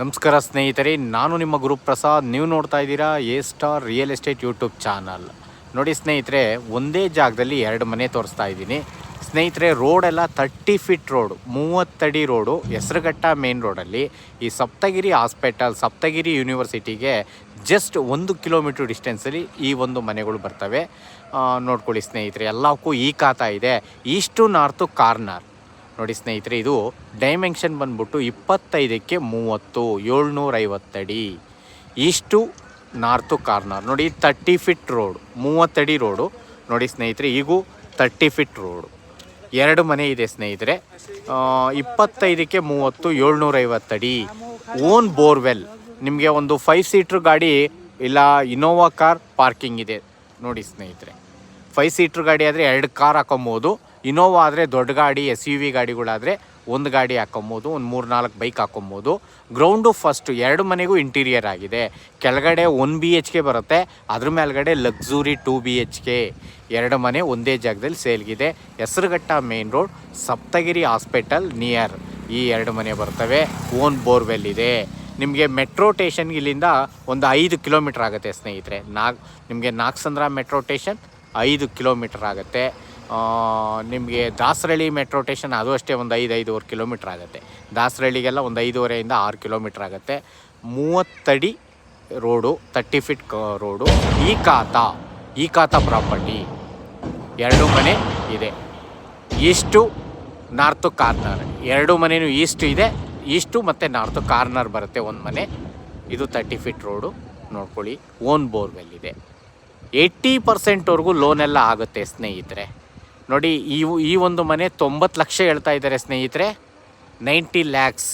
ನಮಸ್ಕಾರ ಸ್ನೇಹಿತರೆ, ನಾನು ನಿಮ್ಮ ಗುರುಪ್ರಸಾದ್. ನೀವು ನೋಡ್ತಾ ಇದ್ದೀರಾ A star real estate YouTube channel. ನೋಡಿ ಸ್ನೇಹಿತರೆ, ಒಂದೇ ಜಾಗದಲ್ಲಿ 2 ಮನೆ ತೋರಿಸ್ತಾ ಇದ್ದೀನಿ ಸ್ನೇಹಿತರೆ. ರೋಡೆಲ್ಲ 30 ಫೀಟ್ ರೋಡು, 30 ಅಡಿ ರೋಡು, ಹೆಸರುಘಟ್ಟ ಮೇನ್ ರೋಡಲ್ಲಿ. ಈ ಸಪ್ತಗಿರಿ ಹಾಸ್ಪಿಟಲ್, ಸಪ್ತಗಿರಿ ಯೂನಿವರ್ಸಿಟಿಗೆ ಜಸ್ಟ್ 1 ಕಿಲೋಮೀಟ್ರ್ ಡಿಸ್ಟೆನ್ಸಲ್ಲಿ ಈ ಒಂದು ಮನೆಗಳು ಬರ್ತವೆ. ನೋಡ್ಕೊಳ್ಳಿ ಸ್ನೇಹಿತರೆ, ಎಲ್ಲಕ್ಕೂ ಈ ಖಾತಾ ಇದೆ. Is to north corner. ನೋಡಿ ಸ್ನೇಹಿತರೆ, ಇದು ಡೈಮೆನ್ಷನ್ ಬಂದ್ಬಿಟ್ಟು 25ಕ್ಕೆ 30, 750 ಅಡಿ. Is to north corner. ನೋಡಿ 30 ಫೀಟ್ ರೋಡು, 30 ಅಡಿ ರೋಡು. ನೋಡಿ ಸ್ನೇಹಿತರೆ, ಈಗೂ 30 ಫೀಟ್ ರೋಡು. 2 ಮನೆ ಇದೆ ಸ್ನೇಹಿತರೆ. 25ಕ್ಕೆ 30, 750 ಅಡಿ. Own borewell. ನಿಮಗೆ ಒಂದು 5 ಸೀಟ್ರ್ ಗಾಡಿ ಇಲ್ಲ ಇನೋವಾ ಕಾರ್ ಪಾರ್ಕಿಂಗ್ ಇದೆ. ನೋಡಿ ಸ್ನೇಹಿತರೆ, 5 ಸೀಟ್ರ್ ಗಾಡಿ ಆದರೆ 2 ಕಾರ್ ಹಾಕೊಬೋದು. ಇನೋವಾ ಆದರೆ ದೊಡ್ಡ ಗಾಡಿ, SUV ಗಾಡಿಗಳಾದರೆ 1 ಗಾಡಿ ಹಾಕೊಬೋದು, ಒಂದು 3-4 ಬೈಕ್ ಹಾಕೊಬೋದು. ಗ್ರೌಂಡು ಫಸ್ಟು 2 ಮನೆಗೂ ಇಂಟೀರಿಯರ್ ಆಗಿದೆ. ಕೆಳಗಡೆ 1 BHK ಬರುತ್ತೆ, ಅದ್ರ ಮೇಲ್ಗಡೆ ಲಕ್ಸುರಿ 2 BHK. 2 ಮನೆ ಒಂದೇ ಜಾಗದಲ್ಲಿ ಸೇಲ್ಗಿದೆ. Hesaraghatta main road, Saptagiri hospital near ಈ 2 ಮನೆ ಬರ್ತವೆ. ಓನ್ ಬೋರ್ವೆಲ್ ಇದೆ. ನಿಮಗೆ ಮೆಟ್ರೋ ಸ್ಟೇಷನ್ಗೆ ಇಲ್ಲಿಂದ ಒಂದು 5 ಕಿಲೋಮೀಟ್ರ್ ಆಗುತ್ತೆ ಸ್ನೇಹಿತರೆ. ನಿಮಗೆ ನಾಗಸಂದ್ರ ಮೆಟ್ರೋ ಸ್ಟೇಷನ್ 5 ಕಿಲೋಮೀಟ್ರ್ ಆಗುತ್ತೆ. ನಿಮಗೆ ದಾಸರಳ್ಳಿ ಮೆಟ್ರೋ ಸ್ಟೇಷನ್ ಅದು ಅಷ್ಟೇ ಒಂದು 5-5.5 ಕಿಲೋಮೀಟ್ರ್ ಆಗುತ್ತೆ. ದಾಸರಳ್ಳಿಗೆಲ್ಲ ಒಂದು 5.5ರಿಂದ 6 ಕಿಲೋಮೀಟ್ರ್ ಆಗುತ್ತೆ. 30 ಅಡಿ ರೋಡು, 30 ಫೀಟ್ ರೋಡು. ಈ ಖಾತಾ ಪ್ರಾಪರ್ಟಿ. 2 ಮನೆ ಇದೆ. Is to north corner. 2 ಮನೆಯೂ ಈಸ್ಟು ಇದೆ. ಈಸ್ಟು ಮತ್ತು ನಾರ್ತು ಕಾರ್ನರ್ ಬರುತ್ತೆ ಒಂದು ಮನೆ. ಇದು 30 ಫೀಟ್ ರೋಡು. ನೋಡ್ಕೊಳ್ಳಿ, ಓನ್ ಬೋರ್ವೆಲ್ ಇದೆ. 80% ಲೋನೆಲ್ಲ ಆಗುತ್ತೆ ಸ್ನೇಹಿತರೆ. ನೋಡಿ, ಈ ಒಂದು ಮನೆ 90 ಲಕ್ಷ ಹೇಳ್ತಾ ಇದ್ದಾರೆ ಸ್ನೇಹಿತರೆ. 90 ಲ್ಯಾಕ್ಸ್.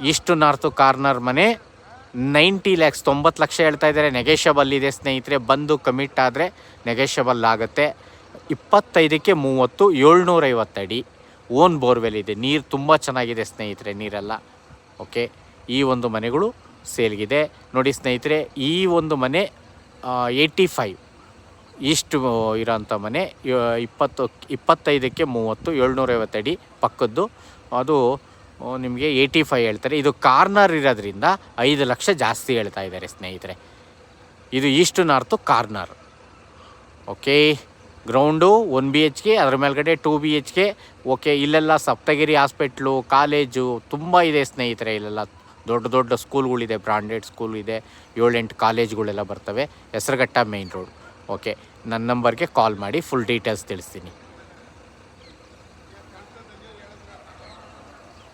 ಈಸ್ಟು ನಾರ್ತು ಕಾರ್ನರ್ ಮನೆ 90 ಲ್ಯಾಕ್ಸ್, 90 ಲಕ್ಷ ಹೇಳ್ತಾ ಇದ್ದಾರೆ. ನೆಗೆಷಬಲ್ ಇದೆ ಸ್ನೇಹಿತರೆ. ಬಂದು ಕಮಿಟ್ ಆದರೆ ನೆಗೆಷಬಲ್ ಆಗುತ್ತೆ. 25ಕ್ಕೆ 30, 750 ಅಡಿ. ಓನ್ ಬೋರ್ವೆಲ್ ಇದೆ. ನೀರು ತುಂಬ ಚೆನ್ನಾಗಿದೆ ಸ್ನೇಹಿತರೆ, ನೀರೆಲ್ಲ. ಓಕೆ, ಈ ಒಂದು ಮನೆಗಳು ಸೇಲ್ಗಿದೆ. ನೋಡಿ ಸ್ನೇಹಿತರೆ, ಈ ಒಂದು ಮನೆ 85 ಈಸ್ಟ್ ಇರೋಂಥ ಮನೆ. 25ಕ್ಕೆ 30, 750 ಅಡಿ ಪಕ್ಕದ್ದು. ಅದು ನಿಮಗೆ 85 ಹೇಳ್ತಾರೆ. ಇದು ಕಾರ್ನರ್ ಇರೋದ್ರಿಂದ 5 ಲಕ್ಷ ಜಾಸ್ತಿ ಹೇಳ್ತಾ ಇದ್ದಾರೆ ಸ್ನೇಹಿತರೆ. ಇದು East north corner. Okay, ground 1 BHK, ಅದ್ರ ಮೇಲ್ಗಡೆ 2 BHK. ಓಕೆ, ಇಲ್ಲೆಲ್ಲ ಸಪ್ತಗಿರಿ ಹಾಸ್ಪಿಟ್ಲು, ಕಾಲೇಜು ತುಂಬ ಇದೆ ಸ್ನೇಹಿತರೆ. ಇಲ್ಲೆಲ್ಲ ದೊಡ್ಡ ಸ್ಕೂಲ್ಗಳಿದೆ, ಬ್ರಾಂಡೆಡ್ ಸ್ಕೂಲ್ ಇದೆ. 7-8 ಕಾಲೇಜ್ಗಳೆಲ್ಲ ಬರ್ತವೆ. Hesaraghatta main road. ಓಕೆ, ನನ್ನ ನಂಬರ್ಗೆ ಕಾಲ್ ಮಾಡಿ ಫುಲ್ ಡೀಟೇಲ್ಸ್ ತಿಳಿಸ್ತೀನಿ.